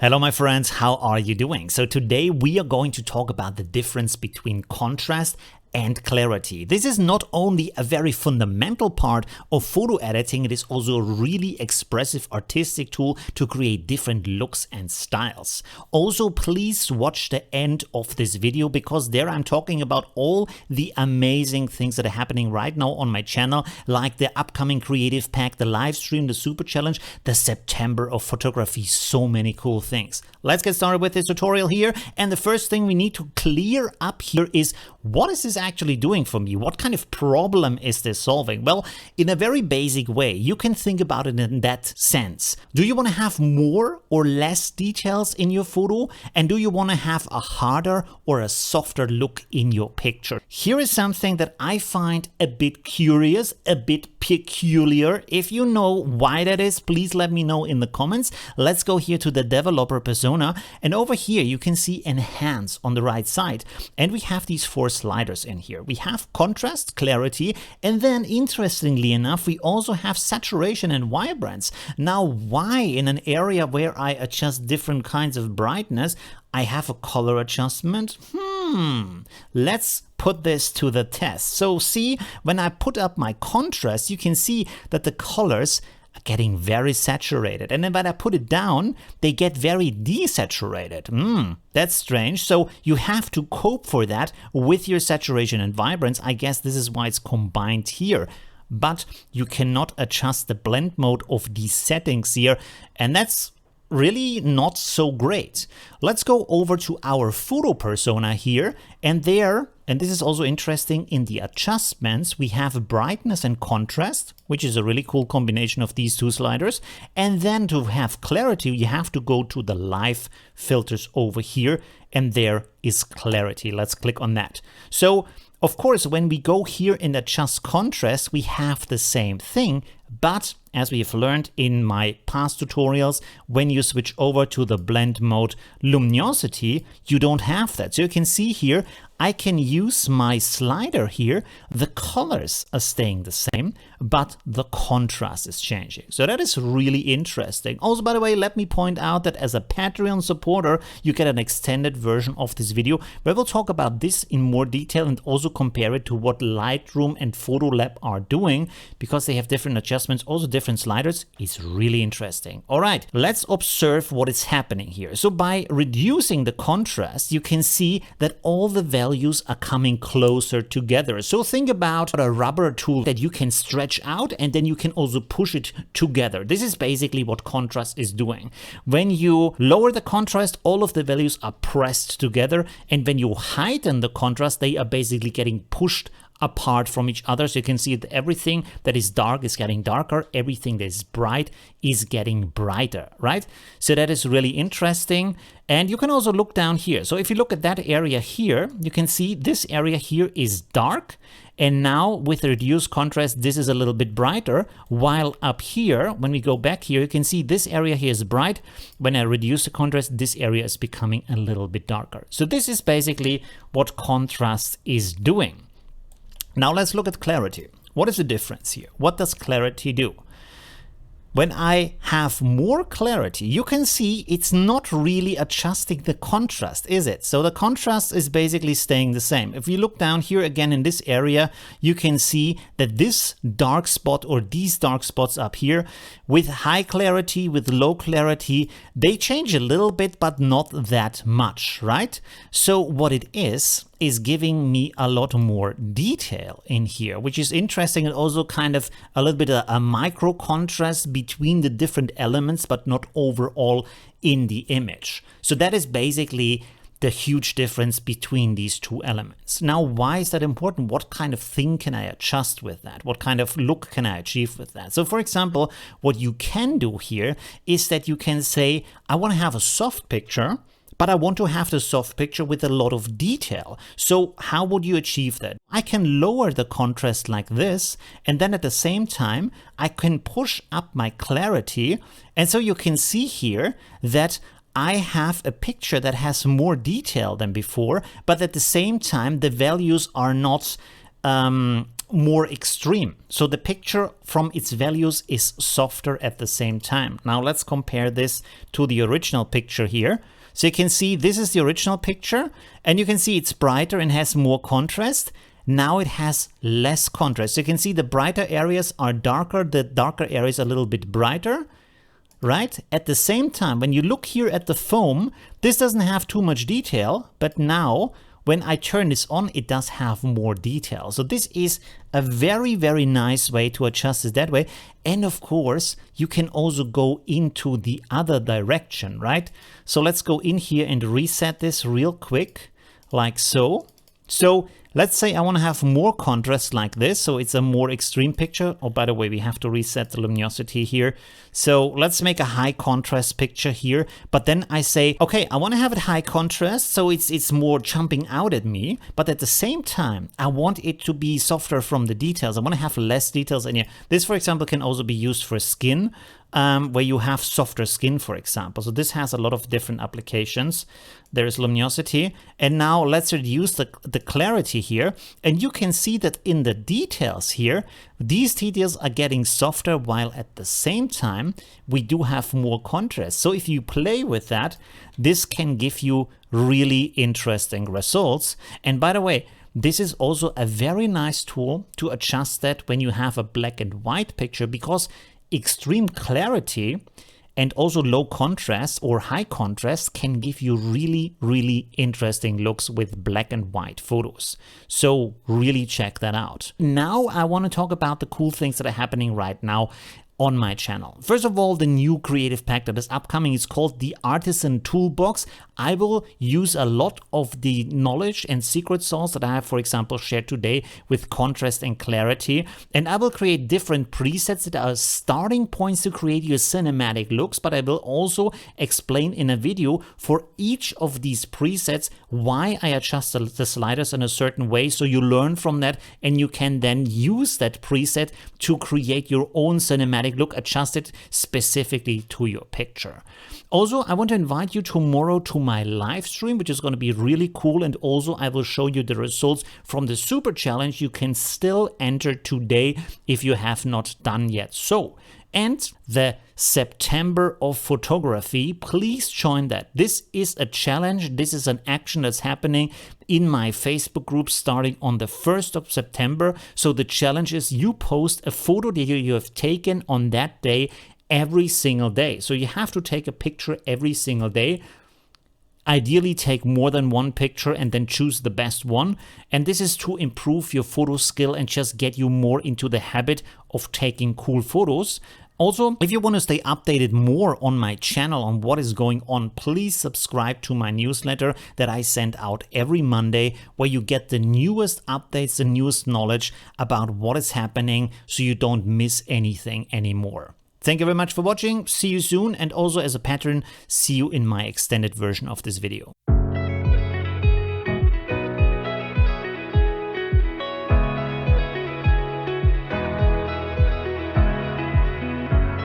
Hello my friends, how are you doing? So today we are going to talk about the difference between contrast and clarity. This is not only a very fundamental part of photo editing, it is also a really expressive artistic tool to create different looks and styles. Also, please watch the end of this video because there I'm talking about all the amazing things that are happening right now on my channel, like the upcoming creative pack, the live stream, the super challenge, the September of photography, so many cool things. Let's get started with this tutorial here. And the first thing we need to clear up here is, what is this actually doing for me? What kind of problem is this solving? Well, in a very basic way, you can think about it in that sense. Do you want to have more or less details in your photo? And do you want to have a harder or a softer look in your picture? Here is something that I find a bit curious, a bit peculiar. If you know why that is, please let me know in the comments. Let's go here to the developer persona, and over here you can see enhance on the right side, and we have these four sliders in here. We have contrast, clarity, and then interestingly enough we also have saturation and vibrance. Now, why in an area where I adjust different kinds of brightness I have a color adjustment? Let's put this to the test. So see, when I put up my contrast, you can see that the colors are getting very saturated, and then when I put it down they get very desaturated. That's strange. So you have to cope for that with your saturation and vibrance. I guess this is why it's combined here, but you cannot adjust the blend mode of these settings here, and that's really not so great. Let's go over to our photo persona here, and there, and this is also interesting, in the adjustments we have brightness and contrast, which is a really cool combination of these two sliders. And then to have clarity you have to go to the live filters over here, and there is clarity. Let's click on that. So of course when we go here and adjust contrast we have the same thing, but as we have learned in my past tutorials, when you switch over to the blend mode luminosity, you don't have that. So you can see here, I can use my slider here. The colors are staying the same, but the contrast is changing. So that is really interesting. Also, by the way, let me point out that as a Patreon supporter, you get an extended version of this video where we'll talk about this in more detail and also compare it to what Lightroom and Photolab are doing, because they have different adjustments, also different sliders. Is really interesting. All right, let's observe what is happening here. So by reducing the contrast, you can see that all the values are coming closer together. So think about a rubber tool that you can stretch out and then you can also push it together. This is basically what contrast is doing. When you lower the contrast, all of the values are pressed together, and when you heighten the contrast, they are basically getting pushed apart from each other. So you can see that everything that is dark is getting darker, everything that is bright is getting brighter, right? So that is really interesting. And you can also look down here. So if you look at that area here, you can see this area here is dark, and now with reduced contrast this is a little bit brighter, while up here, when we go back here, you can see this area here is bright. When I reduce the contrast, this area is becoming a little bit darker. So this is basically what contrast is doing. Now let's look at clarity. What is the difference here? What does clarity do? When I have more clarity, you can see it's not really adjusting the contrast, is it? So the contrast is basically staying the same. If you look down here again in this area, you can see that this dark spot or these dark spots up here with high clarity, with low clarity, they change a little bit, but not that much, right? So what it is giving me a lot more detail in here, which is interesting, and also kind of a little bit of a micro contrast between the different elements, but not overall in the image. So that is basically the huge difference between these two elements. Now, why is that important? What kind of thing can I adjust with that? What kind of look can I achieve with that? So for example, what you can do here is that you can say, I want to have a soft picture, but I want to have the soft picture with a lot of detail. So how would you achieve that? I can lower the contrast like this, and then at the same time, I can push up my clarity. And so you can see here that I have a picture that has more detail than before, but at the same time, the values are not more extreme. So the picture from its values is softer at the same time. Now let's compare this to the original picture here. So you can see this is the original picture, and you can see it's brighter and has more contrast. Now it has less contrast. So you can see the brighter areas are darker, the darker areas are a little bit brighter, right? At the same time, when you look here at the foam, this doesn't have too much detail, but now when I turn this on, it does have more detail. So this is a very, very nice way to adjust it that way. And of course, you can also go into the other direction, right? So let's go in here and reset this real quick, like so. So let's say I want to have more contrast like this, so it's a more extreme picture. Oh, by the way, we have to reset the luminosity here. So let's make a high contrast picture here, but then I say, okay, I want to have it high contrast, so it's more jumping out at me, but at the same time, I want it to be softer from the details. I want to have less details in here. This, for example, can also be used for skin, where you have softer skin, for example. So this has a lot of different applications. There is luminosity. And now let's reduce the clarity here. And you can see that in the details here, these details are getting softer, while at the same time, we do have more contrast. So if you play with that, this can give you really interesting results. And by the way, this is also a very nice tool to adjust that when you have a black and white picture, because extreme clarity and also low contrast or high contrast can give you really, really interesting looks with black and white photos. So really check that out. Now I want to talk about the cool things that are happening right now on my channel. First of all, the new creative pack that is upcoming is called the Artisan Toolbox. I will use a lot of the knowledge and secret sauce that I have, for example, shared today with contrast and clarity. And I will create different presets that are starting points to create your cinematic looks, but I will also explain in a video for each of these presets why I adjust the sliders in a certain way, so you learn from that and you can then use that preset to create your own cinematic look adjusted specifically to your picture. Also, I want to invite you tomorrow to my live stream, which is going to be really cool. And also I will show you the results from the super challenge. You can still enter today if you have not done yet so. And the September of photography, please join that. This is a challenge. This is an action that's happening in my Facebook group starting on the 1st of September. So the challenge is you post a photo that you have taken on that day every single day. So you have to take a picture every single day. Ideally take more than one picture and then choose the best one. And this is to improve your photo skill and just get you more into the habit of taking cool photos. Also, if you want to stay updated more on my channel on what is going on, please subscribe to my newsletter that I send out every Monday, where you get the newest updates, the newest knowledge about what is happening, so you don't miss anything anymore. Thank you very much for watching. See you soon. And also as a pattern, see you in my extended version of this video.